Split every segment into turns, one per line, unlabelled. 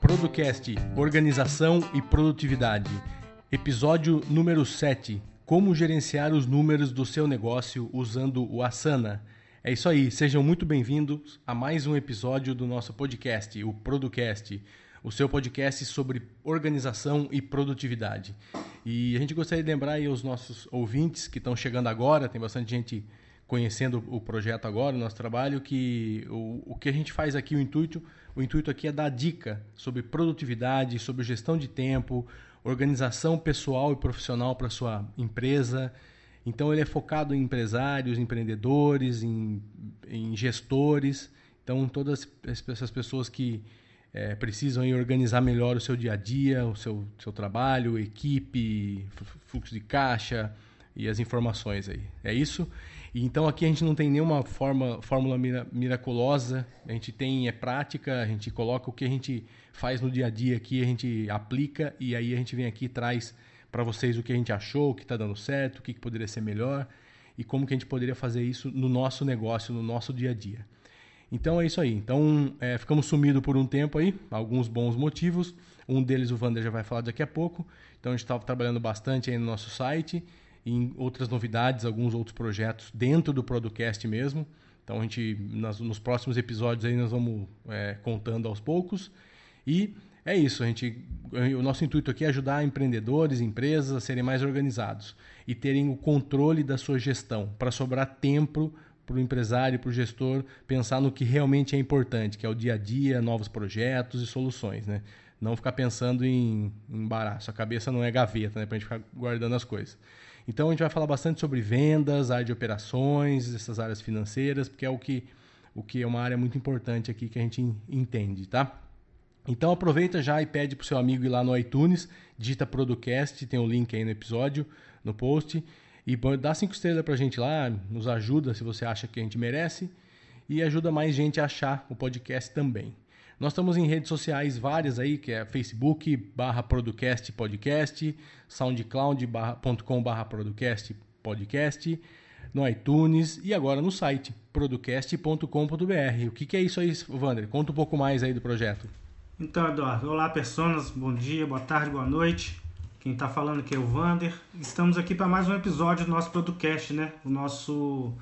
Producast, Organização e Produtividade. Episódio número 7. Como gerenciar os números do seu negócio usando o Asana. É isso aí, sejam muito bem-vindos a mais um episódio do nosso podcast, o Producast, o seu podcast sobre organização e produtividade. E a gente gostaria de lembrar aí aos nossos ouvintes que estão chegando agora, tem bastante gente conhecendo o projeto agora, o nosso trabalho, que o que a gente faz aqui, o intuito aqui é dar dica sobre produtividade, sobre gestão de tempo, organização pessoal e profissional para a sua empresa. Então ele é focado em empresários, empreendedores, em gestores. Então todas essas pessoas que precisam aí organizar melhor o seu dia a dia, o seu trabalho, equipe, fluxo de caixa e as informações aí. É isso? E então aqui a gente não tem nenhuma fórmula miraculosa, a gente tem prática, a gente coloca o que a gente faz no dia a dia aqui, a gente aplica e aí a gente vem aqui e traz para vocês o que a gente achou, o que está dando certo, o que poderia ser melhor e como que a gente poderia fazer isso no nosso negócio, no nosso dia a dia. Então é isso aí. Então ficamos sumidos por um tempo aí, alguns bons motivos. Um deles o Wander já vai falar daqui a pouco. Então a gente estava trabalhando bastante aí no nosso site, em outras novidades, alguns outros projetos dentro do Producast mesmo. Então a gente, nos próximos episódios aí nós vamos contando aos poucos. E é isso, o nosso intuito aqui é ajudar empreendedores, empresas a serem mais organizados e terem o controle da sua gestão, para sobrar tempo para o empresário, para o gestor pensar no que realmente é importante, que é o dia a dia, novos projetos e soluções, né? Não ficar pensando em embaraço, a cabeça não é gaveta, né? Para a gente ficar guardando as coisas. Então a gente vai falar bastante sobre vendas, área de operações, essas áreas financeiras, porque é o que é uma área muito importante aqui que a gente entende, tá? Então aproveita já e pede para o seu amigo ir lá no iTunes, digita Producast, tem o link aí no episódio, no post, e dá 5 estrelas para a gente lá, nos ajuda se você acha que a gente merece, e ajuda mais gente a achar o podcast também. Nós estamos em redes sociais várias aí, que é Facebook/Producast Podcast, SoundCloud.com/Producast Podcast, no iTunes e agora no site, producast.com.br. O que é isso aí, Wander? Conta um pouco mais aí do projeto.
Então, Eduardo, olá, personas, bom dia, boa tarde, boa noite. Quem está falando aqui é o Wander. Estamos aqui para mais um episódio do nosso Producast, né? O nosso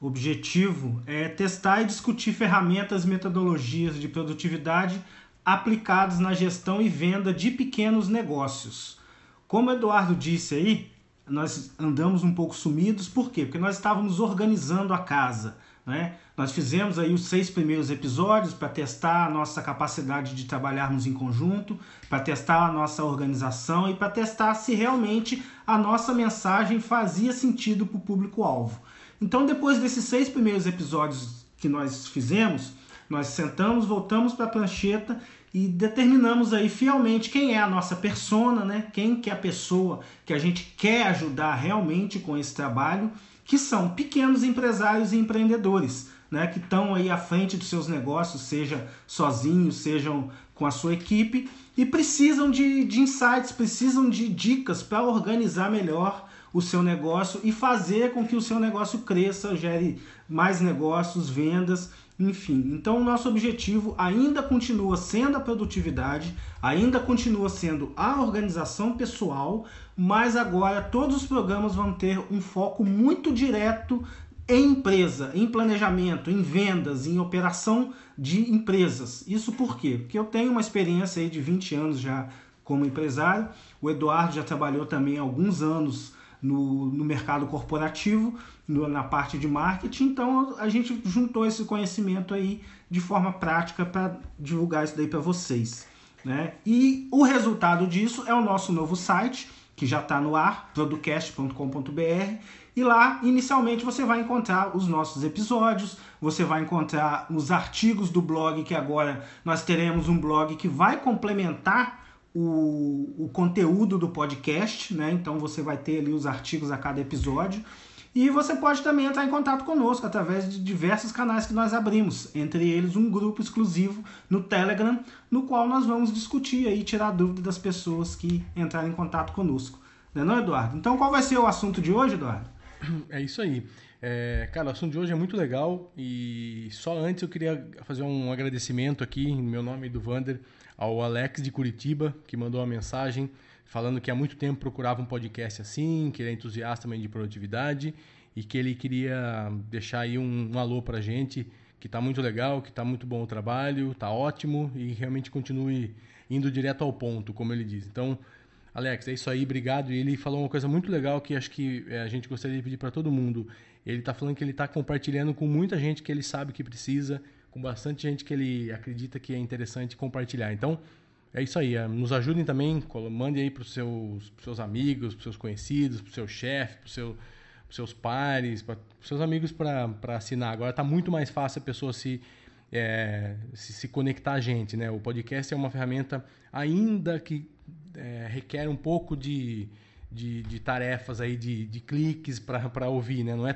objetivo é testar e discutir ferramentas e metodologias de produtividade aplicadas na gestão e venda de pequenos negócios. Como o Eduardo disse aí, nós andamos um pouco sumidos, por quê? Porque nós estávamos organizando a casa, né? Nós fizemos aí os 6 primeiros episódios para testar a nossa capacidade de trabalharmos em conjunto, para testar a nossa organização e para testar se realmente a nossa mensagem fazia sentido para o público-alvo. Então, depois desses 6 primeiros episódios que nós fizemos, nós sentamos, voltamos para a prancheta e determinamos aí fielmente quem é a nossa persona, né? Quem que é a pessoa que a gente quer ajudar realmente com esse trabalho, que são pequenos empresários e empreendedores, né? Que estão aí à frente dos seus negócios, seja sozinhos, sejam com a sua equipe, e precisam de insights, precisam de dicas para organizar melhor o seu negócio e fazer com que o seu negócio cresça, gere mais negócios, vendas, enfim. Então o nosso objetivo ainda continua sendo a produtividade, ainda continua sendo a organização pessoal, mas agora todos os programas vão ter um foco muito direto em empresa, em planejamento, em vendas, em operação de empresas. Isso por quê? Porque eu tenho uma experiência aí de 20 anos já como empresário, o Eduardo já trabalhou também há alguns anos no mercado corporativo, na parte de marketing, então a gente juntou esse conhecimento aí de forma prática para divulgar isso daí para vocês, né? E o resultado disso é o nosso novo site, que já está no ar, producast.com.br, e lá inicialmente você vai encontrar os nossos episódios, você vai encontrar os artigos do blog, que agora nós teremos um blog que vai complementar o conteúdo do podcast, né? Então você vai ter ali os artigos a cada episódio. E você pode também entrar em contato conosco através de diversos canais que nós abrimos, entre eles um grupo exclusivo no Telegram, no qual nós vamos discutir e tirar dúvida das pessoas que entrarem em contato conosco. Não é, Eduardo? Então qual vai ser o assunto de hoje, Eduardo?
É isso aí. Cara, o assunto de hoje é muito legal e só antes eu queria fazer um agradecimento aqui, em meu nome e do Vander, ao Alex de Curitiba, que mandou uma mensagem falando que há muito tempo procurava um podcast assim, que ele é entusiasta também de produtividade e que ele queria deixar aí um alô pra gente, que tá muito legal, que tá muito bom o trabalho, tá ótimo e realmente continue indo direto ao ponto, como ele diz. Então, Alex, é isso aí, obrigado. E ele falou uma coisa muito legal que acho que a gente gostaria de pedir para todo mundo. Ele está falando que ele está compartilhando com muita gente que ele sabe que precisa, com bastante gente que ele acredita que é interessante compartilhar. Então, é isso aí. Nos ajudem também, mande aí para os seus amigos, para os seus conhecidos, para o seu chefe, para os seus pares, para os seus amigos para assinar. Agora está muito mais fácil a pessoa se conectar a gente, né? O podcast é uma ferramenta ainda que requer um pouco de tarefas aí, de cliques para ouvir, né? Não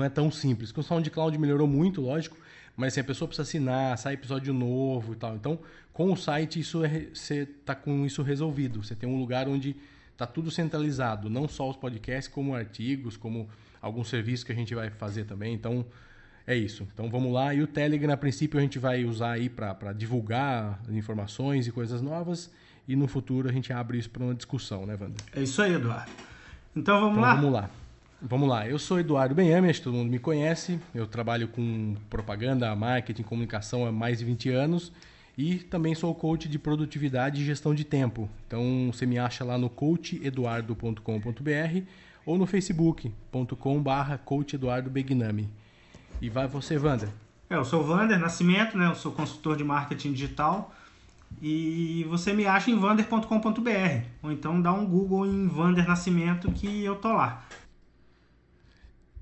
é tão simples. Com o SoundCloud melhorou muito, lógico, mas assim, a pessoa precisa assinar, sai episódio novo e tal. Então, com o site, você está com isso resolvido. Você tem um lugar onde está tudo centralizado, não só os podcasts, como artigos, como alguns serviços que a gente vai fazer também. Então, é isso. Então, vamos lá. E o Telegram, a princípio, a gente vai usar aí para divulgar informações e coisas novas. E no futuro a gente abre isso para uma discussão, né, Wander?
É isso aí, Eduardo. Então vamos lá?
Vamos lá. Eu sou Eduardo Benhame, acho que todo mundo me conhece. Eu trabalho com propaganda, marketing, comunicação há mais de 20 anos. E também sou coach de produtividade e gestão de tempo. Então você me acha lá no coacheduardo.com.br ou no facebook.com/coacheduardobegnami. E vai você, Wander.
Eu sou o Vander Nascimento, né? Eu sou consultor de marketing digital. E você me acha em vander.com.br ou então dá um Google em Vander Nascimento que eu tô lá.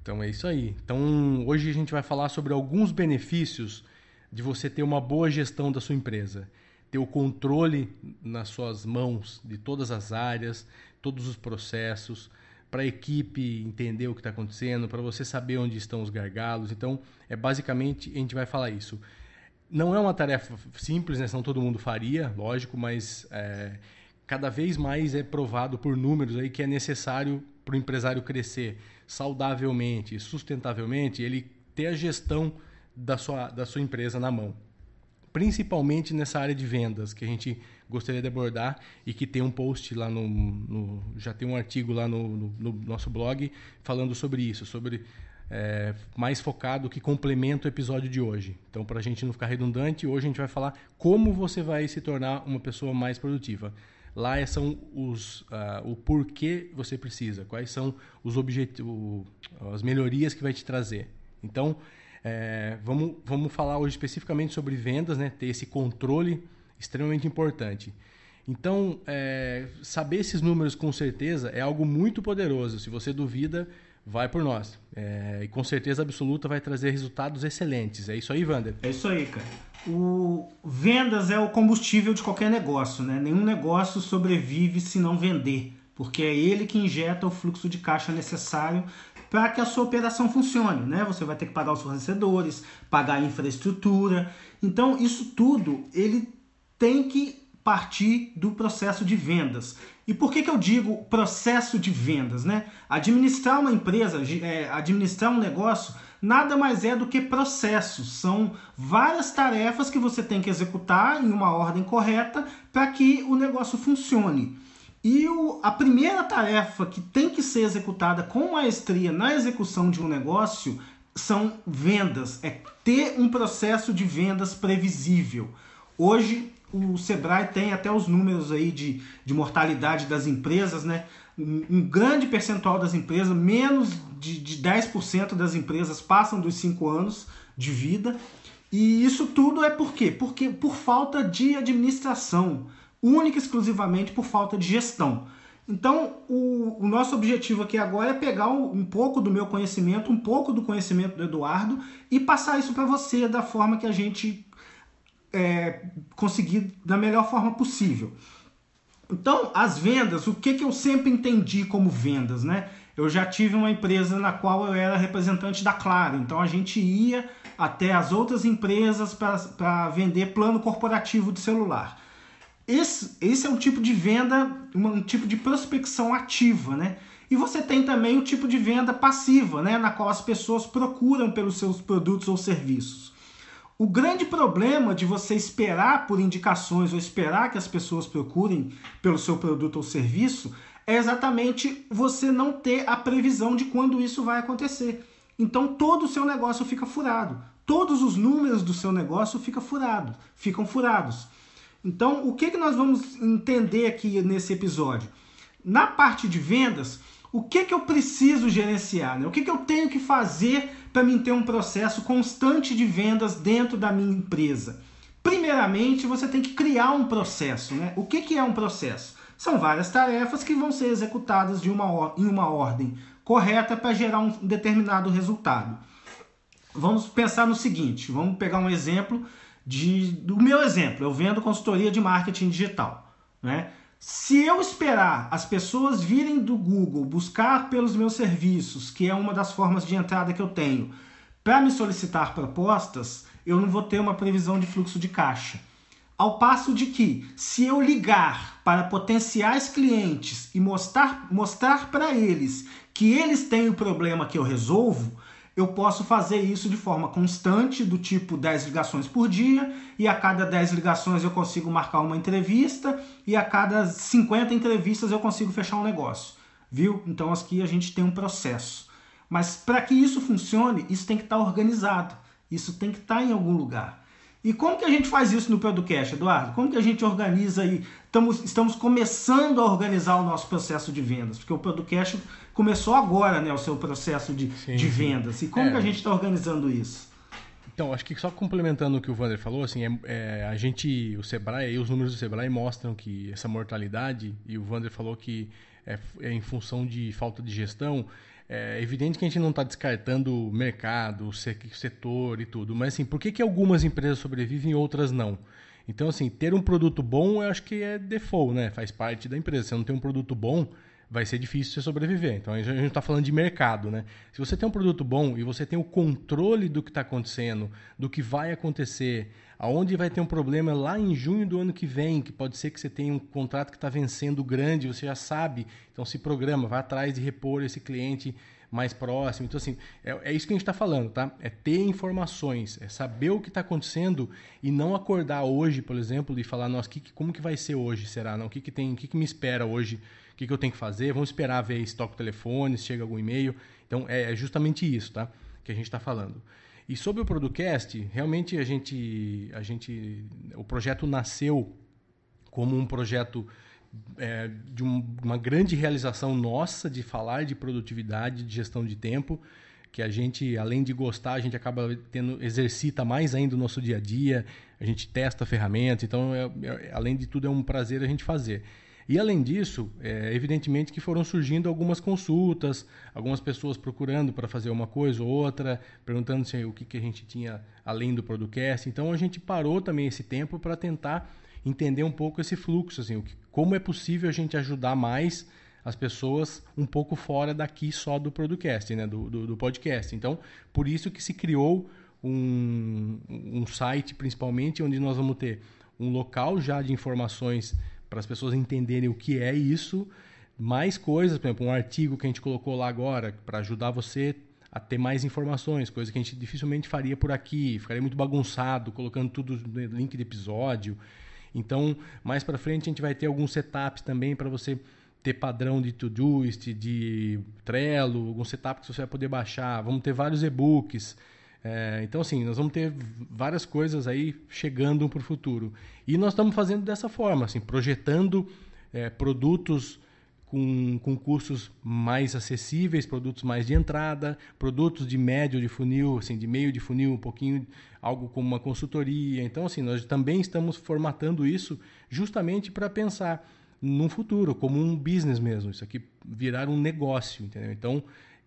Então é isso aí. Então hoje a gente vai falar sobre alguns benefícios de você ter uma boa gestão da sua empresa. Ter o controle nas suas mãos de todas as áreas, todos os processos, para a equipe entender o que está acontecendo, para você saber onde estão os gargalos. Então, basicamente, a gente vai falar isso. Não é uma tarefa simples, né? Senão todo mundo faria, lógico, mas cada vez mais é provado por números aí que é necessário para o empresário crescer saudavelmente, sustentavelmente, ele ter a gestão da sua empresa na mão. Principalmente nessa área de vendas, que a gente gostaria de abordar e que tem um post lá já tem um artigo lá no nosso blog falando sobre isso, mais focado, que complementa o episódio de hoje. Então, para a gente não ficar redundante, hoje a gente vai falar como você vai se tornar uma pessoa mais produtiva. Lá são o porquê você precisa, quais são os objetivos, as melhorias que vai te trazer. Então, vamos falar hoje especificamente sobre vendas, né? Ter esse controle extremamente importante. Então, saber esses números com certeza é algo muito poderoso. Se você duvida, vai por nós. E com certeza absoluta vai trazer resultados excelentes. É isso aí, Wander?
É isso aí, cara. Vendas é o combustível de qualquer negócio, né? Nenhum negócio sobrevive se não vender, porque é ele que injeta o fluxo de caixa necessário para que a sua operação funcione, né? Você vai ter que pagar os fornecedores, pagar a infraestrutura. Então, isso tudo, ele tem que partir do processo de vendas. E por que eu digo processo de vendas, né? Administrar uma empresa, administrar um negócio, nada mais é do que processos. São várias tarefas que você tem que executar em uma ordem correta para que o negócio funcione. E a primeira tarefa que tem que ser executada com maestria na execução de um negócio são vendas. É ter um processo de vendas previsível. Hoje, o Sebrae tem até os números aí de mortalidade das empresas, né? Um grande percentual das empresas, menos de 10% das empresas passam dos 5 anos de vida. E isso tudo é por quê? Porque por falta de administração, única e exclusivamente por falta de gestão. Então, o nosso objetivo aqui agora é pegar um pouco do meu conhecimento, um pouco do conhecimento do Eduardo e passar isso para você da forma que a gente conseguir da melhor forma possível. Então, as vendas, o que eu sempre entendi como vendas, né? Eu já tive uma empresa na qual eu era representante da Claro, então a gente ia até as outras empresas para vender plano corporativo de celular. Esse é um tipo de venda, um tipo de prospecção ativa, né? E você tem também o tipo de venda passiva, né? Na qual as pessoas procuram pelos seus produtos ou serviços. O grande problema de você esperar por indicações ou esperar que as pessoas procurem pelo seu produto ou serviço é exatamente você não ter a previsão de quando isso vai acontecer. Então todo o seu negócio fica furado. Todos os números do seu negócio ficam furados. Então, o que nós vamos entender aqui nesse episódio? Na parte de vendas, o que eu preciso gerenciar? Né? O que eu tenho que fazer para mim ter um processo constante de vendas dentro da minha empresa? Primeiramente, você tem que criar um processo. Né? O que é um processo? São várias tarefas que vão ser executadas em uma ordem correta para gerar um determinado resultado. Vamos pensar no seguinte, vamos pegar um exemplo do meu exemplo. Eu vendo consultoria de marketing digital, né? Se eu esperar as pessoas virem do Google buscar pelos meus serviços, que é uma das formas de entrada que eu tenho, para me solicitar propostas, eu não vou ter uma previsão de fluxo de caixa. Ao passo de que, se eu ligar para potenciais clientes e mostrar para eles que eles têm o problema que eu resolvo, eu posso fazer isso de forma constante, do tipo 10 ligações por dia, e a cada 10 ligações eu consigo marcar uma entrevista, e a cada 50 entrevistas eu consigo fechar um negócio. Viu? Então aqui a gente tem um processo. Mas para que isso funcione, isso tem que estar organizado. Isso tem que estar em algum lugar. E como que a gente faz isso no Producast, Eduardo? Como que a gente organiza aí? Estamos começando a organizar o nosso processo de vendas, porque o Producast começou agora, né, o seu processo de vendas. E como que a gente está organizando isso?
Então, acho que só complementando o que o Wander falou, assim, o Sebrae, aí os números do Sebrae mostram que essa mortalidade, e o Wander falou que é em função de falta de gestão. É evidente que a gente não está descartando o mercado, o setor e tudo, mas assim, por que algumas empresas sobrevivem e outras não? Então, assim, ter um produto bom, eu acho que é default, né? Faz parte da empresa. Se você não tem um produto bom, vai ser difícil você sobreviver. Então, a gente está falando de mercado, né? Se você tem um produto bom e você tem o controle do que está acontecendo, do que vai acontecer, aonde vai ter um problema lá em junho do ano que vem, que pode ser que você tenha um contrato que está vencendo grande, você já sabe, então se programa, vai atrás de repor esse cliente mais próximo. Então, assim, é isso que a gente está falando, tá? É ter informações, é saber o que está acontecendo e não acordar hoje, por exemplo, e falar, nossa, como que vai ser hoje, será? Não, o que me espera hoje? O que eu tenho que fazer? Vamos esperar ver se toca o telefone, se chega algum e-mail. Então, é justamente isso, tá? Que a gente está falando. E sobre o Producast, realmente o projeto nasceu como um projeto de uma grande realização nossa de falar de produtividade, de gestão de tempo, que a gente, além de gostar, a gente acaba exercita mais ainda o nosso dia a dia, a gente testa ferramentas, então, além de tudo, é um prazer a gente fazer. E, além disso, evidentemente que foram surgindo algumas consultas, algumas pessoas procurando para fazer uma coisa ou outra, perguntando o que a gente tinha além do Producast. Então, a gente parou também esse tempo para tentar entender um pouco esse fluxo, assim, como é possível a gente ajudar mais as pessoas um pouco fora daqui só do Producast, né, do podcast. Então, por isso que se criou um site, principalmente, onde nós vamos ter um local já de informações para as pessoas entenderem o que é isso, mais coisas, por exemplo, um artigo que a gente colocou lá agora para ajudar você a ter mais informações, coisa que a gente dificilmente faria por aqui, ficaria muito bagunçado, colocando tudo no link de episódio. Então, mais para frente a gente vai ter alguns setups também para você ter padrão de Todoist, de Trello, alguns setups que você vai poder baixar. Vamos ter vários e-books. Então, assim, nós vamos ter várias coisas aí chegando para o futuro. E nós estamos fazendo dessa forma, assim, projetando produtos com custos mais acessíveis, produtos mais de entrada, produtos de médio de funil, assim, de meio de funil, um pouquinho, algo como uma consultoria. Então, assim, nós também estamos formatando isso justamente para pensar num futuro, como um business mesmo, isso aqui virar um negócio, entendeu? Então,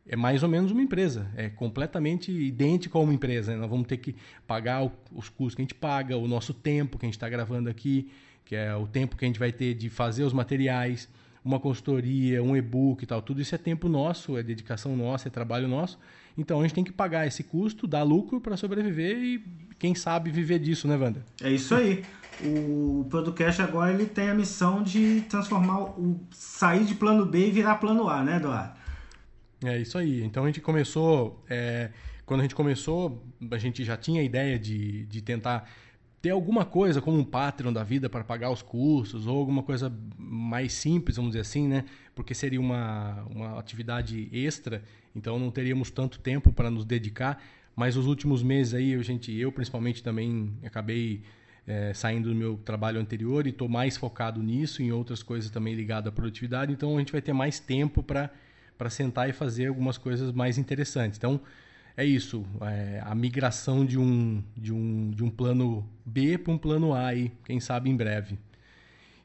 é mais ou menos uma empresa, é completamente idêntico a uma empresa, né? Nós vamos ter que pagar os custos que a gente paga, o nosso tempo que a gente está gravando aqui, que é o tempo que a gente vai ter de fazer os materiais. uma consultoria, um e-book e tal. Tudo isso é tempo nosso, é dedicação nossa, é trabalho nosso. Então a gente tem que pagar esse custo, dar lucro para sobreviver e quem sabe viver disso, né, Wander?
É isso aí. O Producast agora ele tem a missão de transformar sair de plano B e virar plano A, né, Eduardo?
É isso aí. Então a gente começou, quando a gente começou, a gente já tinha a ideia de tentar ter alguma coisa como um Patreon da vida para pagar os custos ou alguma coisa mais simples, vamos dizer assim, né? Porque seria uma atividade extra, então não teríamos tanto tempo para nos dedicar. Mas os últimos meses aí, eu principalmente também acabei saindo do meu trabalho anterior e estou mais focado nisso, em outras coisas também ligadas à produtividade. Então a gente vai ter mais tempo para sentar e fazer algumas coisas mais interessantes. Então é isso, a migração de um plano B para um plano A aí, quem sabe em breve.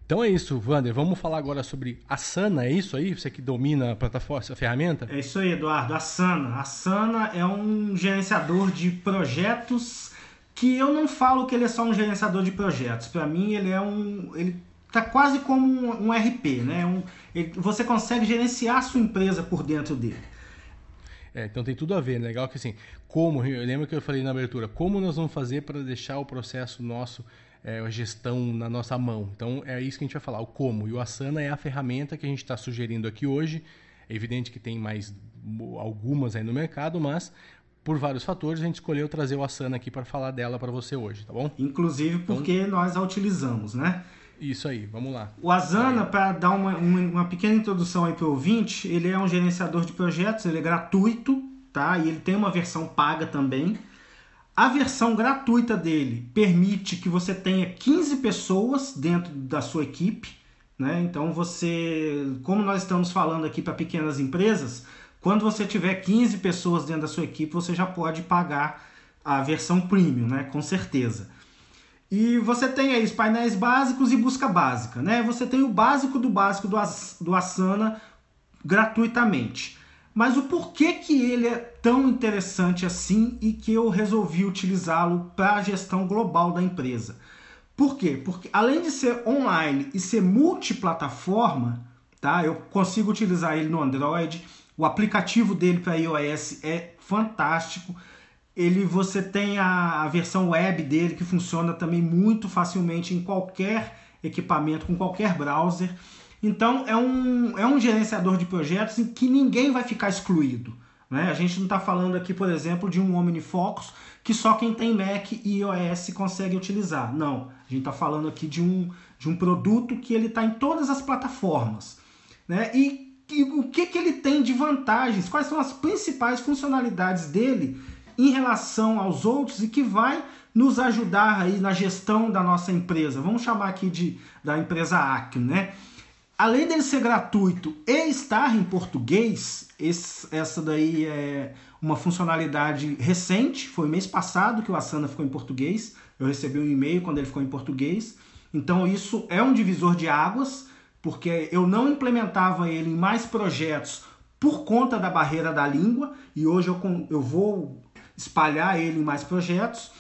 Então é isso, Wander, vamos falar agora sobre Asana, é isso aí? Você que domina a plataforma, a ferramenta?
É isso aí, Eduardo, Asana. Asana é um gerenciador de projetos que eu não falo que ele é só um gerenciador de projetos. Para mim ele tá quase como um RP, né? Você consegue gerenciar a sua empresa por dentro dele.
Então tem tudo a ver, né? Legal que assim, eu lembro que eu falei na abertura, como nós vamos fazer para deixar o processo nosso, a gestão na nossa mão. Então é isso que a gente vai falar, o como. E o Asana é a ferramenta que a gente está sugerindo aqui hoje. É evidente que tem mais algumas aí no mercado, mas por vários fatores a gente escolheu trazer o Asana aqui para falar dela para você hoje, tá bom?
Inclusive porque nós a utilizamos, né?
Isso aí, vamos lá.
O Asana, para dar uma pequena introdução aí para o ouvinte, ele é um gerenciador de projetos, ele é gratuito, tá? E ele tem uma versão paga também. A versão gratuita dele permite que você tenha 15 pessoas dentro da sua equipe, né? Então como nós estamos falando aqui para pequenas empresas, quando você tiver 15 pessoas dentro da sua equipe, você já pode pagar a versão premium, né? Com certeza. E você tem aí os painéis básicos e busca básica, né? Você tem o básico do Asana gratuitamente. Mas o porquê que ele é tão interessante assim e que eu resolvi utilizá-lo para a gestão global da empresa? Por quê? Porque além de ser online e ser multiplataforma, tá? Eu consigo utilizar ele no Android, o aplicativo dele para iOS é fantástico. Você tem a versão web dele que funciona também muito facilmente em qualquer equipamento, com qualquer browser. Então é um gerenciador de projetos em que ninguém vai ficar excluído, né? A gente não está falando aqui, por exemplo, de um OmniFocus que só quem tem Mac e iOS consegue utilizar. Não, a gente está falando aqui de um produto que ele está em todas as plataformas, né? E o que ele tem de vantagens? Quais são as principais funcionalidades dele em relação aos outros e que vai nos ajudar aí na gestão da nossa empresa? Vamos chamar aqui da empresa Acme, né? Além dele ser gratuito e estar em português, essa daí é uma funcionalidade recente, foi mês passado que o Asana ficou em português, eu recebi um e-mail quando ele ficou em português, então isso é um divisor de águas, porque eu não implementava ele em mais projetos por conta da barreira da língua, e hoje eu vou espalhar ele em mais projetos.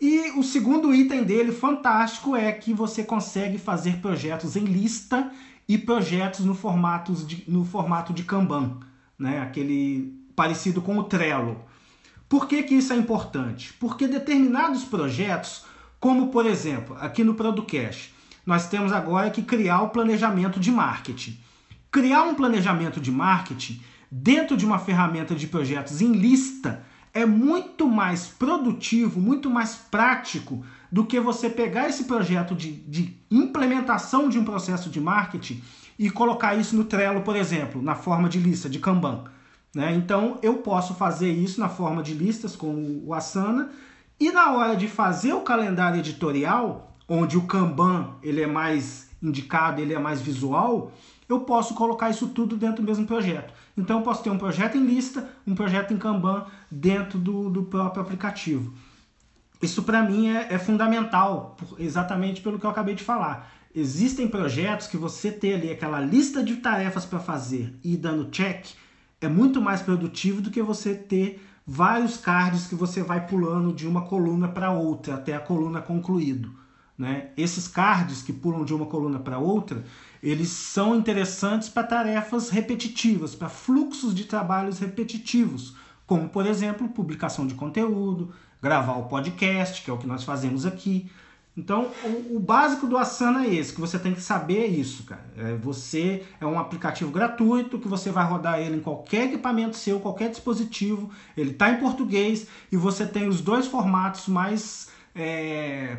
E o segundo item dele, fantástico, é que você consegue fazer projetos em lista e projetos no formato de Kanban, né? Aquele parecido com o Trello. Por que isso é importante? Porque determinados projetos, como por exemplo, aqui no Producast, nós temos agora que criar o planejamento de marketing. Criar um planejamento de marketing dentro de uma ferramenta de projetos em lista é muito mais produtivo, muito mais prático do que você pegar esse projeto de implementação de um processo de marketing e colocar isso no Trello, por exemplo, na forma de lista, de Kanban, né? Então eu posso fazer isso na forma de listas com o Asana e na hora de fazer o calendário editorial, onde o Kanban ele é mais indicado, ele é mais visual, eu posso colocar isso tudo dentro do mesmo projeto. Então eu posso ter um projeto em lista, um projeto em Kanban dentro do próprio aplicativo. Isso para mim é fundamental, exatamente pelo que eu acabei de falar. Existem projetos que você ter ali aquela lista de tarefas para fazer e ir dando check é muito mais produtivo do que você ter vários cards que você vai pulando de uma coluna para outra até a coluna concluído, né? Esses cards que pulam de uma coluna para outra, eles são interessantes para tarefas repetitivas, para fluxos de trabalhos repetitivos, como, por exemplo, publicação de conteúdo, gravar o podcast, que é o que nós fazemos aqui. Então, o básico do Asana é esse, que você tem que saber isso, cara. Você é um aplicativo gratuito, que você vai rodar ele em qualquer equipamento seu, qualquer dispositivo. Ele está em português e você tem os dois formatos mais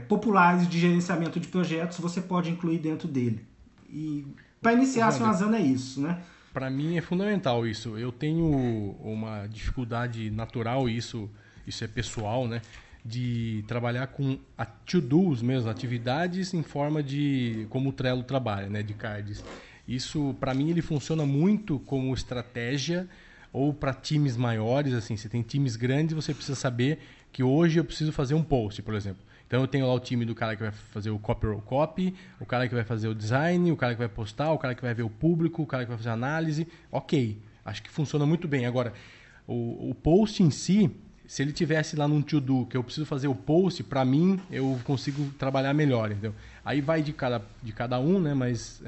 populares de gerenciamento de projetos, você pode incluir dentro dele. E para iniciar o Asana é isso, né?
Para mim é fundamental isso. Eu tenho uma dificuldade natural, isso é pessoal, né? De trabalhar com to-dos mesmo, atividades em forma de como o Trello trabalha, né, de cards. Isso, para mim, ele funciona muito como estratégia ou para times maiores, assim, você tem times grandes, você precisa saber que hoje eu preciso fazer um post, por exemplo. Então eu tenho lá o time do cara que vai fazer o copy, o cara que vai fazer o design, o cara que vai postar, o cara que vai ver o público, o cara que vai fazer análise. Ok, acho que funciona muito bem. Agora, o post em si, se ele tivesse lá num to-do, que eu preciso fazer o post, para mim, eu consigo trabalhar melhor, entendeu? Aí vai de cada um, né? Mas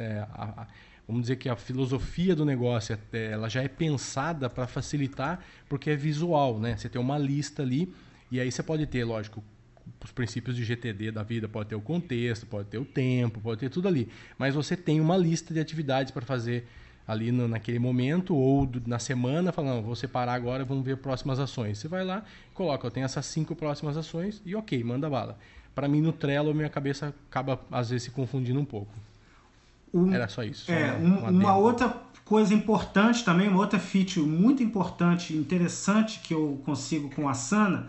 vamos dizer que a filosofia do negócio, ela já é pensada para facilitar, porque é visual, né? Você tem uma lista ali, e aí você pode ter, lógico, os princípios de GTD da vida, pode ter o contexto, pode ter o tempo, pode ter tudo ali. Mas você tem uma lista de atividades para fazer ali naquele momento ou na semana, falando, vou separar agora, vamos ver próximas ações. Você vai lá, coloca, eu tenho essas 5 próximas ações e ok, manda bala. Para mim, no Trello, minha cabeça acaba, às vezes, se confundindo um pouco. Era só isso. Só
uma outra coisa importante também, uma outra feature muito importante e interessante que eu consigo com o Asana,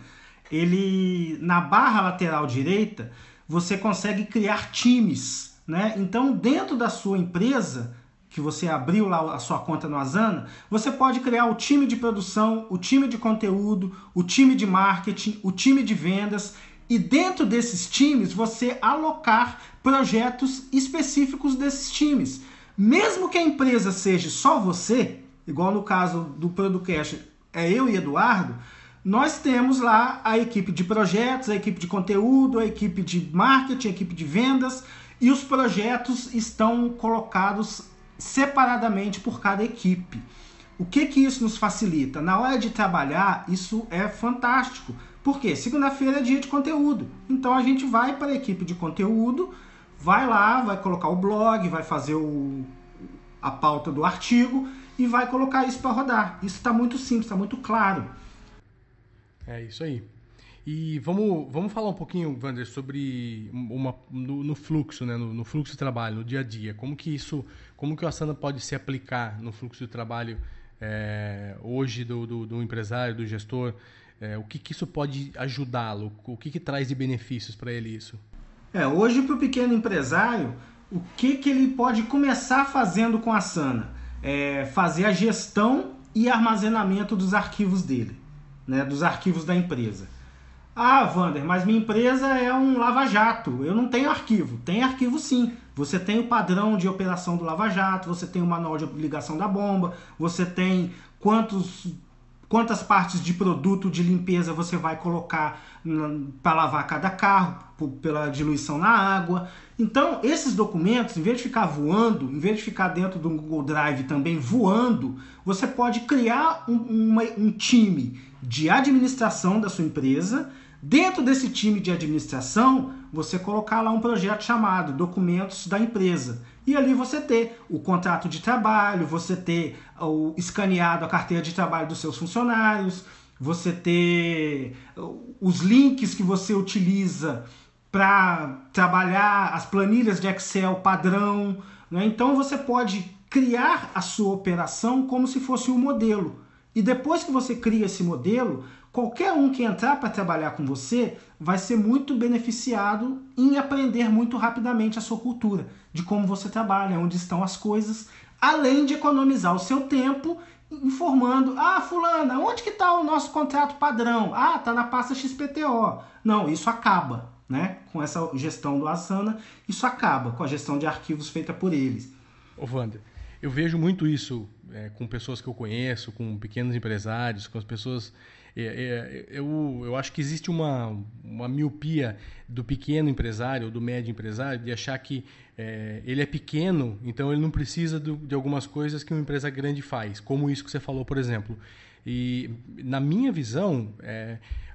ele, na barra lateral direita, você consegue criar times, né? Então, dentro da sua empresa, que você abriu lá a sua conta no Asana, você pode criar o time de produção, o time de conteúdo, o time de marketing, o time de vendas, e dentro desses times você alocar projetos específicos desses times. Mesmo que a empresa seja só você, igual no caso do Producast, é eu e Eduardo, nós temos lá a equipe de projetos, a equipe de conteúdo, a equipe de marketing, a equipe de vendas, e os projetos estão colocados separadamente por cada equipe. O que isso nos facilita? Na hora de trabalhar, isso é fantástico. Por quê? Segunda-feira é dia de conteúdo. Então a gente vai para a equipe de conteúdo, vai lá, vai colocar o blog, vai fazer a pauta do artigo e vai colocar isso para rodar. Isso está muito simples, está muito claro.
É isso aí. E vamos falar um pouquinho, Wander, sobre no fluxo, né? No fluxo de trabalho, no dia a dia. Como que o Asana pode se aplicar no fluxo de trabalho hoje do empresário, do gestor? O que isso pode ajudá-lo? O que traz de benefícios para ele isso?
Hoje, para o pequeno empresário, o que ele pode começar fazendo com a Asana? Fazer a gestão e armazenamento dos arquivos dele, né? Dos arquivos da empresa. Ah, Wander, mas minha empresa é um lava-jato, eu não tenho arquivo. Tem arquivo sim. Você tem o padrão de operação do lava-jato, você tem o manual de ligação da bomba, você tem quantas partes de produto de limpeza você vai colocar para lavar cada carro, pela diluição na água. Então, esses documentos, em vez de ficar voando, em vez de ficar dentro do Google Drive também voando, você pode criar um time de administração da sua empresa. Dentro desse time de administração, você colocar lá um projeto chamado Documentos da Empresa. E ali você ter o contrato de trabalho, você ter escaneado a carteira de trabalho dos seus funcionários, você ter os links que você utiliza para trabalhar as planilhas de Excel padrão, né? Então você pode criar a sua operação como se fosse um modelo. E depois que você cria esse modelo, qualquer um que entrar para trabalhar com você vai ser muito beneficiado em aprender muito rapidamente a sua cultura, de como você trabalha, onde estão as coisas, além de economizar o seu tempo informando, fulana, onde que está o nosso contrato padrão? Está na pasta XPTO. Não, isso acaba, né? Com essa gestão do Asana, isso acaba com a gestão de arquivos feita por eles.
Ô Wander, eu vejo muito isso com pessoas que eu conheço, com pequenos empresários, com as pessoas. Eu acho que existe uma miopia do pequeno empresário, do médio empresário, de achar que ele é pequeno, então ele não precisa de algumas coisas que uma empresa grande faz, como isso que você falou, por exemplo. E, na minha visão,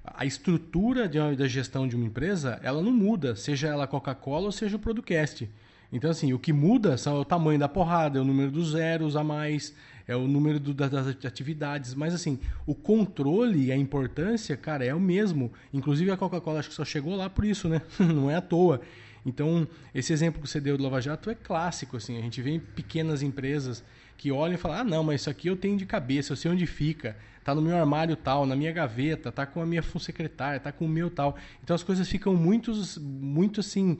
a estrutura da gestão de uma empresa, ela não muda, seja ela Coca-Cola ou seja o Producast. Então, assim, o que muda é o tamanho da porrada, é o número dos zeros a mais, é o número das atividades. Mas, assim, o controle e a importância, cara, é o mesmo. Inclusive, a Coca-Cola acho que só chegou lá por isso, né? Não é à toa. Então, esse exemplo que você deu do Lava Jato é clássico, assim. A gente vê em pequenas empresas que olham e falam, não, mas isso aqui eu tenho de cabeça, eu sei onde fica, tá no meu armário tal, na minha gaveta, tá com a minha secretária, tá com o meu tal. Então as coisas ficam muito assim,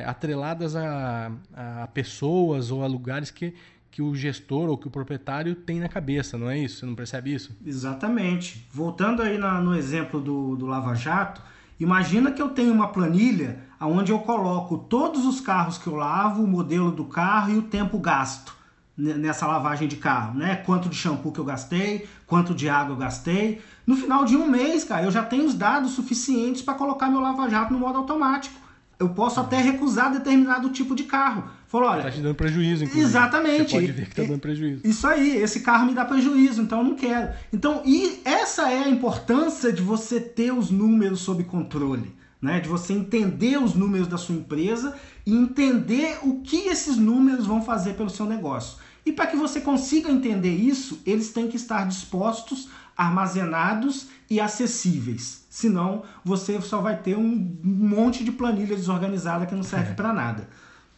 atreladas a pessoas ou a lugares que o gestor ou que o proprietário tem na cabeça, não é isso? Você não percebe isso?
Exatamente. Voltando aí no exemplo do Lava Jato, imagina que eu tenho uma planilha onde eu coloco todos os carros que eu lavo, o modelo do carro e o tempo gasto nessa lavagem de carro, né? Quanto de shampoo que eu gastei, quanto de água eu gastei. No final de um mês, cara, eu já tenho os dados suficientes para colocar meu lava-jato no modo automático. Eu posso até recusar determinado tipo de carro. Falou, olha,
tá te dando prejuízo, inclusive.
Exatamente.
Você pode ver que tá dando prejuízo.
Isso aí, esse carro me dá prejuízo, então eu não quero. Então, e essa é a importância de você ter os números sob controle, né? De você entender os números da sua empresa e entender o que esses números vão fazer pelo seu negócio. E para que você consiga entender isso, eles têm que estar dispostos, armazenados e acessíveis. Senão, você só vai ter um monte de planilha desorganizada que não serve para nada.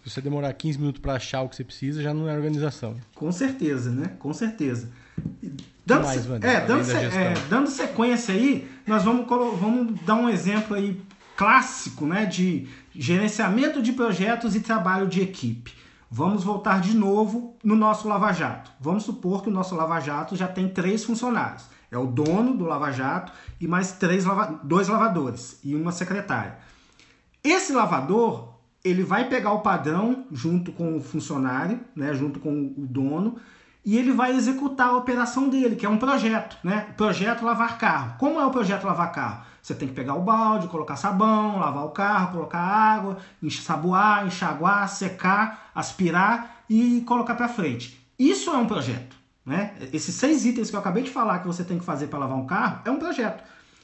Se você demorar 15 minutos para achar o que você precisa, já não é organização.
Com certeza, né? Com certeza. Dando sequência aí, nós vamos dar um exemplo aí clássico, né, de gerenciamento de projetos e trabalho de equipe. Vamos voltar de novo no nosso lava-jato. Vamos supor que o nosso lava-jato já tem 3 funcionários. É o dono do lava-jato e mais 2 lavadores e uma secretária. Esse lavador, ele vai pegar o padrão junto com o funcionário, né, junto com o dono, e ele vai executar a operação dele, que é um projeto, né? Projeto lavar carro. Como é o projeto lavar carro? Você tem que pegar o balde, colocar sabão, lavar o carro, colocar água, ensaboar, enxaguar, secar, aspirar e colocar para frente. Isso é um projeto, né? Esses 6 itens que eu acabei de falar que você tem que fazer para lavar um carro é um projeto.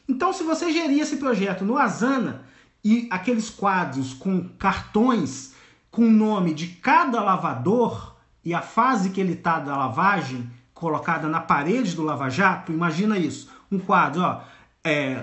Então, se você gerir esse projeto no Asana e aqueles quadros com cartões com o nome de cada lavador e a fase que ele está da lavagem colocada na parede do lava-jato, imagina isso, um quadro, ó,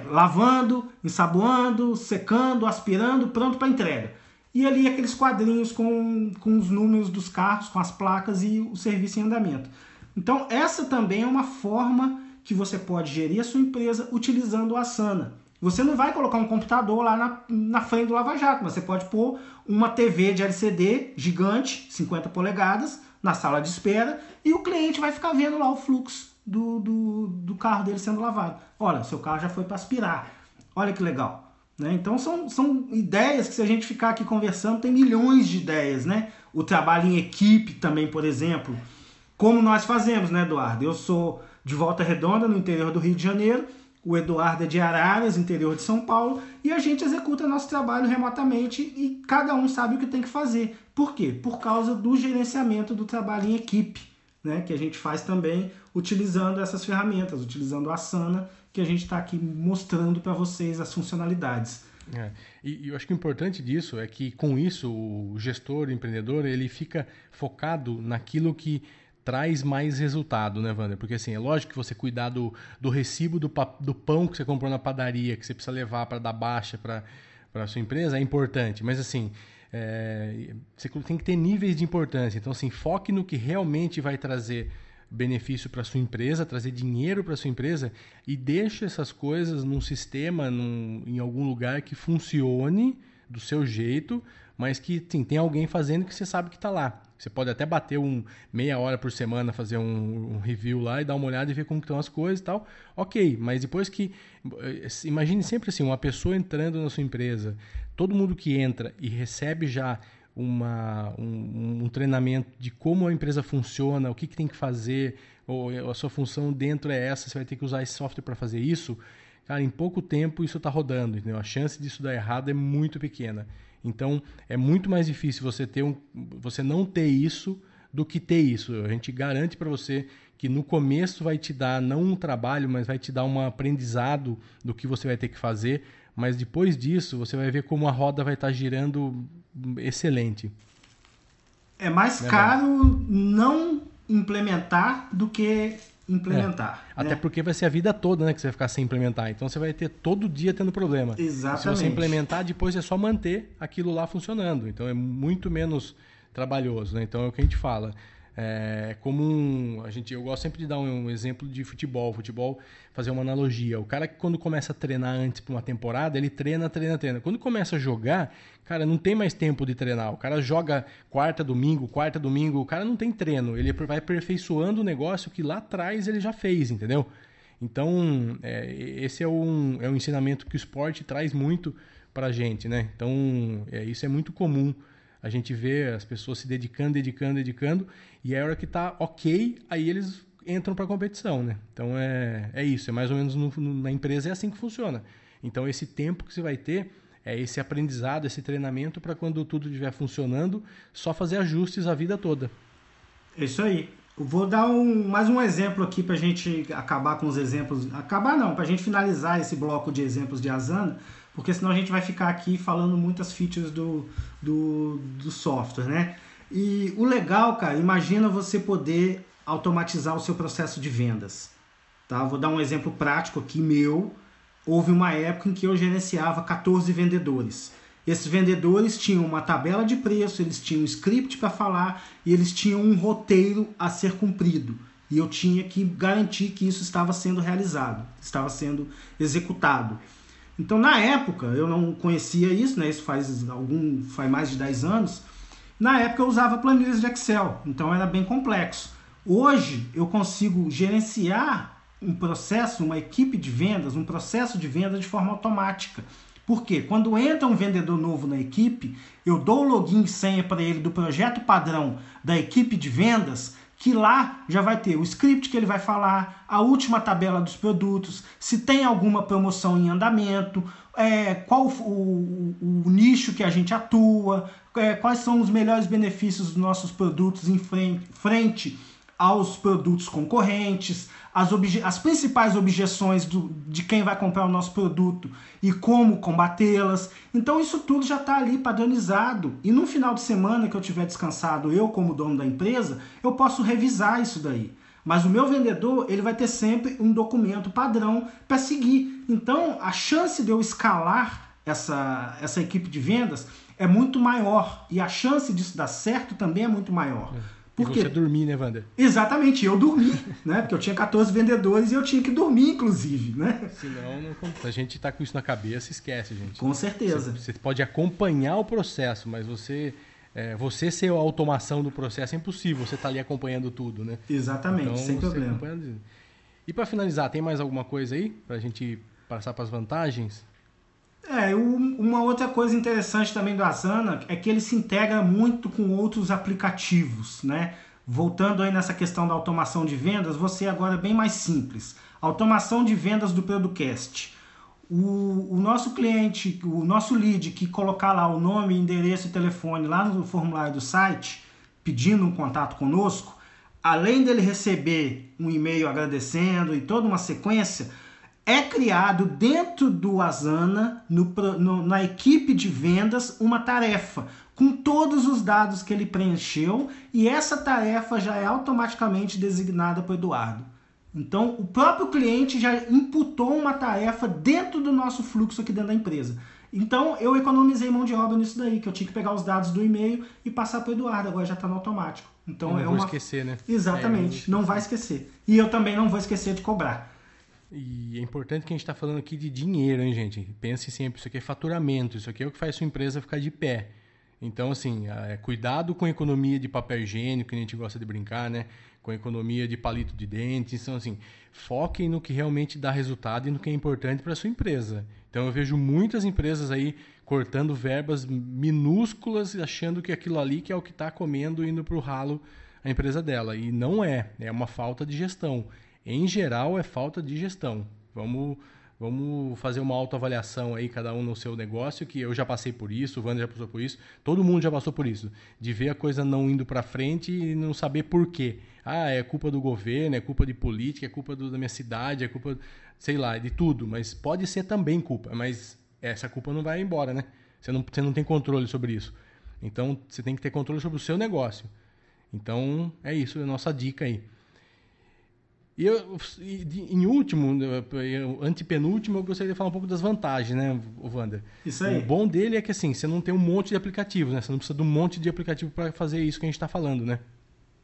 lavando, ensaboando, secando, aspirando, pronto para entrega. E ali aqueles quadrinhos com os números dos carros, com as placas e o serviço em andamento. Então essa também é uma forma que você pode gerir a sua empresa utilizando o Asana. Você não vai colocar um computador lá na frente do lava-jato, mas você pode pôr uma TV de LCD gigante, 50 polegadas, na sala de espera, e o cliente vai ficar vendo lá o fluxo do carro dele sendo lavado. Olha, seu carro já foi para aspirar. Olha que legal. Né? Então são ideias que, se a gente ficar aqui conversando, tem milhões de ideias. Né? O trabalho em equipe também, por exemplo, como nós fazemos, né, Eduardo? Eu sou de Volta Redonda, no interior do Rio de Janeiro, o Eduardo é de Araras, interior de São Paulo, e a gente executa nosso trabalho remotamente e cada um sabe o que tem que fazer. Por quê? Por causa do gerenciamento do trabalho em equipe, né? Que a gente faz também utilizando essas ferramentas, utilizando a Asana, que a gente está aqui mostrando para vocês as funcionalidades.
E eu acho que o importante disso é que, com isso, o gestor, o empreendedor, ele fica focado naquilo que traz mais resultado, né, Wander? Porque, assim, é lógico que você cuidar do recibo do pão que você comprou na padaria, que você precisa levar para dar baixa para a sua empresa, é importante. Mas, assim, você tem que ter níveis de importância. Então, assim, foque no que realmente vai trazer benefício para sua empresa, trazer dinheiro para sua empresa, e deixe essas coisas num sistema, em algum lugar que funcione do seu jeito, mas que, sim, tem alguém fazendo que você sabe que está lá. Você pode até bater meia hora por semana, fazer um review lá e dar uma olhada e ver como estão as coisas e tal. Ok, mas depois que... Imagine sempre assim, uma pessoa entrando na sua empresa, todo mundo que entra e recebe já um treinamento de como a empresa funciona, o que tem que fazer, ou a sua função dentro é essa, você vai ter que usar esse software para fazer isso, cara, em pouco tempo isso está rodando, entendeu? A chance disso dar errado é muito pequena. Então, é muito mais difícil você não ter isso do que ter isso. A gente garante para você que no começo vai te dar não um trabalho, mas vai te dar um aprendizado do que você vai ter que fazer, mas depois disso você vai ver como a roda vai estar girando excelente.
É mais caro não implementar do que implementar.
Até porque vai ser a vida toda, né, que você vai ficar sem implementar. Então você vai ter todo dia tendo problema.
Exatamente.
E se você implementar, depois é só manter aquilo lá funcionando. Então é muito menos trabalhoso, né? Então é o que a gente fala. É comum, eu gosto sempre de dar um exemplo de futebol. Futebol, fazer uma analogia. O cara que quando começa a treinar antes para uma temporada, ele treina. Quando começa a jogar, cara, não tem mais tempo de treinar. O cara joga quarta, domingo, o cara não tem treino. Ele vai aperfeiçoando o negócio que lá atrás ele já fez, entendeu? Então, esse é um ensinamento que o esporte traz muito pra gente, né? Então, isso é muito comum. A gente vê as pessoas se dedicando, e a hora que tá ok, aí eles entram para a competição, né? Então é isso, é mais ou menos na empresa é assim que funciona. Então esse tempo que você vai ter é esse aprendizado, esse treinamento para quando tudo estiver funcionando, só fazer ajustes a vida toda.
É isso aí. Eu vou dar mais um exemplo aqui para a gente acabar com os exemplos. Acabar não, para a gente finalizar esse bloco de exemplos de Asana, porque senão a gente vai ficar aqui falando muitas features do software, né? E o legal, cara, imagina você poder automatizar o seu processo de vendas. Tá? Vou dar um exemplo prático aqui meu. Houve uma época em que eu gerenciava 14 vendedores. Esses vendedores tinham uma tabela de preço, eles tinham um script para falar e eles tinham um roteiro a ser cumprido. E eu tinha que garantir que isso estava sendo realizado, estava sendo executado. Então, na época, eu não conhecia isso, né? Isso faz mais de 10 anos. Na época, eu usava planilhas de Excel, então era bem complexo. Hoje, eu consigo gerenciar um processo, uma equipe de vendas, um processo de venda de forma automática. Por quê? Quando entra um vendedor novo na equipe, eu dou o login e senha para ele do projeto padrão da equipe de vendas, que lá já vai ter o script que ele vai falar, a última tabela dos produtos, se tem alguma promoção em andamento, qual o nicho que a gente atua, quais são os melhores benefícios dos nossos produtos em frente aos produtos concorrentes, as principais objeções de quem vai comprar o nosso produto e como combatê-las. Então isso tudo já está ali padronizado. E no final de semana que eu tiver descansado, eu como dono da empresa, eu posso revisar isso daí. Mas o meu vendedor, ele vai ter sempre um documento padrão para seguir. Então a chance de eu escalar essa equipe de vendas é muito maior. E a chance disso dar certo também é muito maior.
Por quê? Você dormir, né, Wander?
Exatamente, eu dormi, né? Porque eu tinha 14 vendedores e eu tinha que dormir, inclusive, né?
Senão, a gente tá com isso na cabeça, esquece, gente.
Com certeza.
Você pode acompanhar o processo, mas você ser a automação do processo é impossível. Você tá ali acompanhando tudo, né?
Exatamente, então, sem problema.
E para finalizar, tem mais alguma coisa aí pra gente passar para as vantagens?
Uma outra coisa interessante também do Asana é que ele se integra muito com outros aplicativos, né? Voltando aí nessa questão da automação de vendas, você agora é bem mais simples. Automação de vendas do Producast. O nosso cliente, o nosso lead que colocar lá o nome, endereço e telefone lá no formulário do site, pedindo um contato conosco, além dele receber um e-mail agradecendo e toda uma sequência, é criado dentro do Asana, na equipe de vendas, uma tarefa com todos os dados que ele preencheu e essa tarefa já é automaticamente designada para o Eduardo. Então, o próprio cliente já imputou uma tarefa dentro do nosso fluxo aqui dentro da empresa. Então, eu economizei mão de obra nisso daí, que eu tinha que pegar os dados do e-mail e passar para o Eduardo, agora já está no automático. Então,
não vou esquecer, né?
Exatamente, não vai esquecer. E eu também não vou esquecer de cobrar.
E é importante que a gente está falando aqui de dinheiro, hein, gente? Pense sempre, isso aqui é faturamento, isso aqui é o que faz sua empresa ficar de pé. Então, assim, cuidado com a economia de papel higiênico, que a gente gosta de brincar, né? Com a economia de palito de dente. Então, assim, foquem no que realmente dá resultado e no que é importante para a sua empresa. Então, eu vejo muitas empresas aí cortando verbas minúsculas, achando que aquilo ali que é o que está comendo, indo para o ralo a empresa dela. E não é uma falta de gestão. Em geral, é falta de gestão. Vamos fazer uma autoavaliação aí, cada um no seu negócio, que eu já passei por isso, o Wander já passou por isso, todo mundo já passou por isso, de ver a coisa não indo para frente e não saber por quê. É culpa do governo, é culpa de política, é culpa da minha cidade, é culpa, sei lá, de tudo, mas pode ser também culpa, mas essa culpa não vai embora, né? Você não tem controle sobre isso. Então, você tem que ter controle sobre o seu negócio. Então, é isso, é a nossa dica aí. E em último, antepenúltimo, eu gostaria de falar um pouco das vantagens, né, Wander?
Isso aí.
O bom dele é que assim, você não tem um monte de aplicativos, né? Você não precisa de um monte de aplicativo para fazer isso que a gente está falando, né?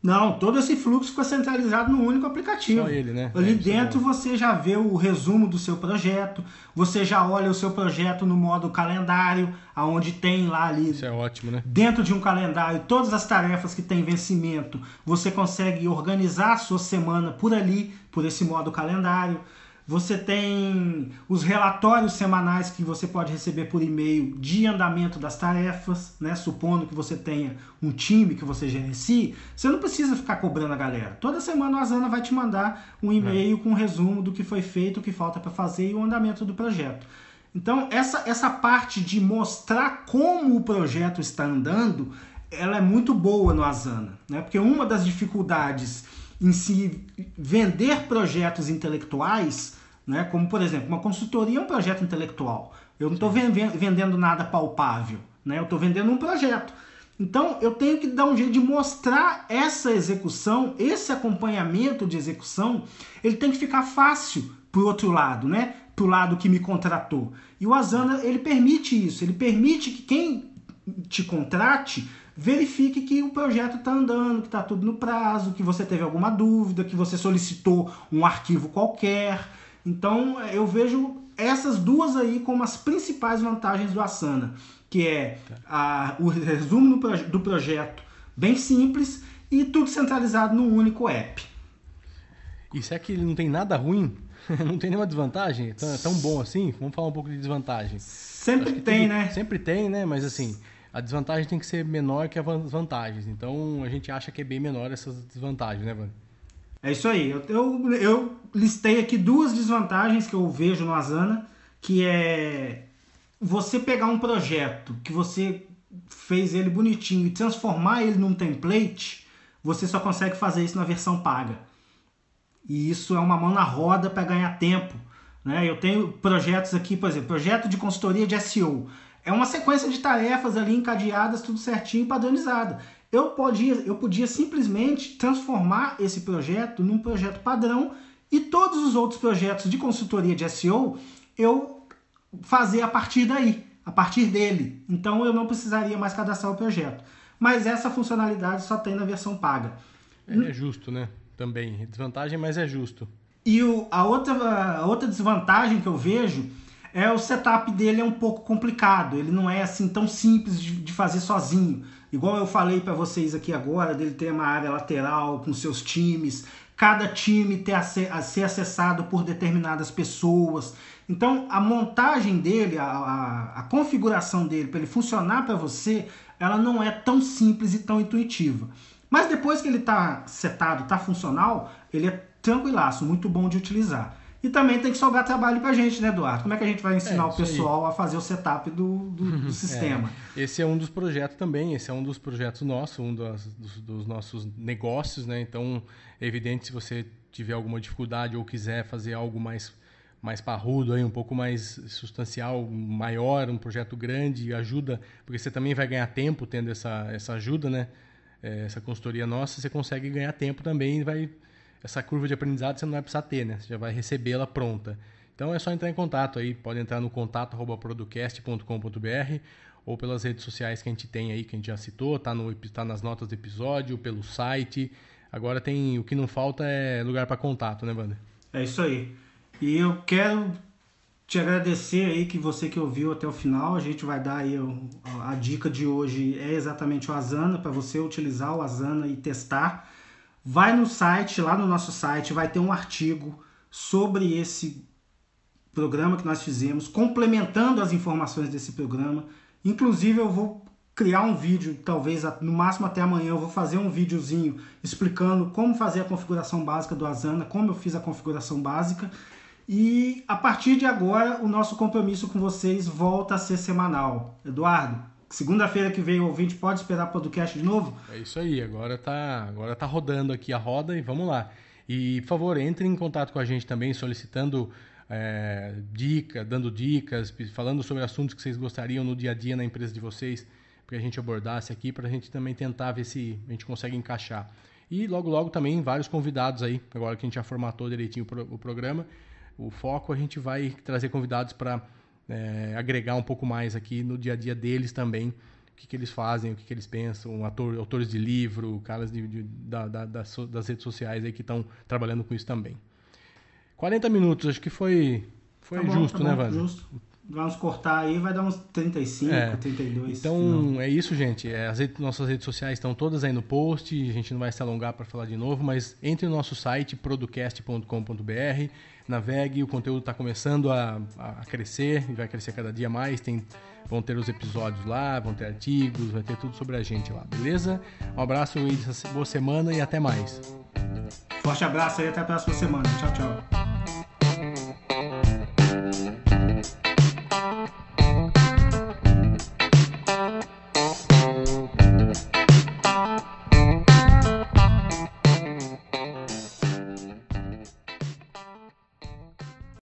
Não, todo esse fluxo fica centralizado num único aplicativo.
Só ele, né?
Ali dentro você já vê o resumo do seu projeto, você já olha o seu projeto no modo calendário, aonde tem lá ali...
Isso é ótimo, né?
Dentro de um calendário, todas as tarefas que têm vencimento, você consegue organizar a sua semana por ali, por esse modo calendário. Você tem os relatórios semanais que você pode receber por e-mail de andamento das tarefas, né? Supondo que você tenha um time que você gerencie, você não precisa ficar cobrando a galera. Toda semana a Asana vai te mandar um e-mail com um resumo do que foi feito, o que falta para fazer e o andamento do projeto. Então, essa parte de mostrar como o projeto está andando, ela é muito boa no Asana, né? Porque uma das dificuldades em se vender projetos intelectuais, né? Como, por exemplo, uma consultoria é um projeto intelectual. Eu não estou vendendo nada palpável, né? Eu estou vendendo um projeto. Então, eu tenho que dar um jeito de mostrar essa execução, esse acompanhamento de execução, ele tem que ficar fácil para o outro lado, né? Para o lado que me contratou. E o Asana, ele permite isso, ele permite que quem te contrate verifique que o projeto está andando, que está tudo no prazo, que você teve alguma dúvida, que você solicitou um arquivo qualquer. Então, eu vejo essas duas aí como as principais vantagens do Asana, que é o resumo do projeto bem simples e tudo centralizado num único app.
E será que ele não tem nada ruim? Não tem nenhuma desvantagem? É tão bom assim? Vamos falar um pouco de desvantagem.
Sempre tem, né?
Sempre tem, né? Mas assim, a desvantagem tem que ser menor que as vantagens. Então, a gente acha que é bem menor essas desvantagens, né, Vânia?
É isso aí. Eu listei aqui duas desvantagens que eu vejo no Asana, que é você pegar um projeto que você fez ele bonitinho e transformar ele num template, você só consegue fazer isso na versão paga. E isso é uma mão na roda para ganhar tempo, né? Eu tenho projetos aqui, por exemplo, projeto de consultoria de SEO. É uma sequência de tarefas ali encadeadas, tudo certinho, padronizada. Eu podia simplesmente transformar esse projeto num projeto padrão e todos os outros projetos de consultoria de SEO eu fazer a partir daí, a partir dele. Então eu não precisaria mais cadastrar o projeto. Mas essa funcionalidade só tem na versão paga.
É justo, né? Também. Desvantagem, mas é justo.
E a outra desvantagem que eu vejo é o setup dele é um pouco complicado. Ele não é assim tão simples de fazer sozinho. Igual eu falei para vocês aqui agora, dele ter uma área lateral com seus times, cada time ter a ser acessado por determinadas pessoas. Então, a montagem dele, a configuração dele para ele funcionar para você, ela não é tão simples e tão intuitiva. Mas depois que ele está setado, está funcional, ele é tranquilaço, muito bom de utilizar. E também tem que sobrar trabalho pra gente, né, Eduardo? Como é que a gente vai ensinar o pessoal a fazer o setup do sistema?
Esse é um dos projetos também, esse é um dos projetos nossos, dos nossos negócios, né? Então, é evidente, se você tiver alguma dificuldade ou quiser fazer algo mais parrudo, aí, um pouco mais substancial, maior, um projeto grande, ajuda, porque você também vai ganhar tempo tendo essa ajuda, né? Essa consultoria nossa, você consegue ganhar tempo também e essa curva de aprendizado você não vai precisar ter, né? Você já vai recebê-la pronta. Então é só entrar em contato aí, pode entrar no contato@producast.com.br ou pelas redes sociais que a gente tem aí, que a gente já citou, tá nas notas do episódio, pelo site. Agora o que não falta é lugar para contato, né, Wander?
É isso aí. E eu quero te agradecer aí que você que ouviu até o final. A gente vai dar aí a dica de hoje é exatamente o Asana, para você utilizar o Asana e testar. Vai no site, lá no nosso site, vai ter um artigo sobre esse programa que nós fizemos, complementando as informações desse programa. Inclusive, eu vou criar um vídeo, talvez no máximo até amanhã eu vou fazer um videozinho explicando como fazer a configuração básica do Asana, como eu fiz a configuração básica. E a partir de agora o nosso compromisso com vocês volta a ser semanal. Eduardo, segunda-feira que vem o ouvinte pode esperar podcast de novo?
É isso aí, agora tá rodando aqui a roda e vamos lá. E, por favor, entre em contato com a gente também, solicitando dando dicas, falando sobre assuntos que vocês gostariam no dia a dia na empresa de vocês, para a gente abordasse aqui, para a gente também tentar ver se a gente consegue encaixar. E logo também vários convidados aí, agora que a gente já formatou direitinho o programa, o foco a gente vai trazer convidados para agregar um pouco mais aqui no dia a dia deles também, o que eles fazem, o que eles pensam, autores de livro, caras das redes sociais aí que estão trabalhando com isso também. 40 minutos, acho que foi justo, né, Wander?
Justo. Vamos cortar aí, vai dar uns 35, 32.
Então é isso, gente. Nossas redes sociais estão todas aí no post. A gente não vai se alongar para falar de novo, mas entre no nosso site, producast.com.br, navegue, o conteúdo está começando a crescer e vai crescer cada dia mais. Vão ter os episódios lá, vão ter artigos, vai ter tudo sobre a gente lá, beleza? Um abraço e boa semana e até mais.
Forte abraço aí, até a próxima semana. Tchau, tchau.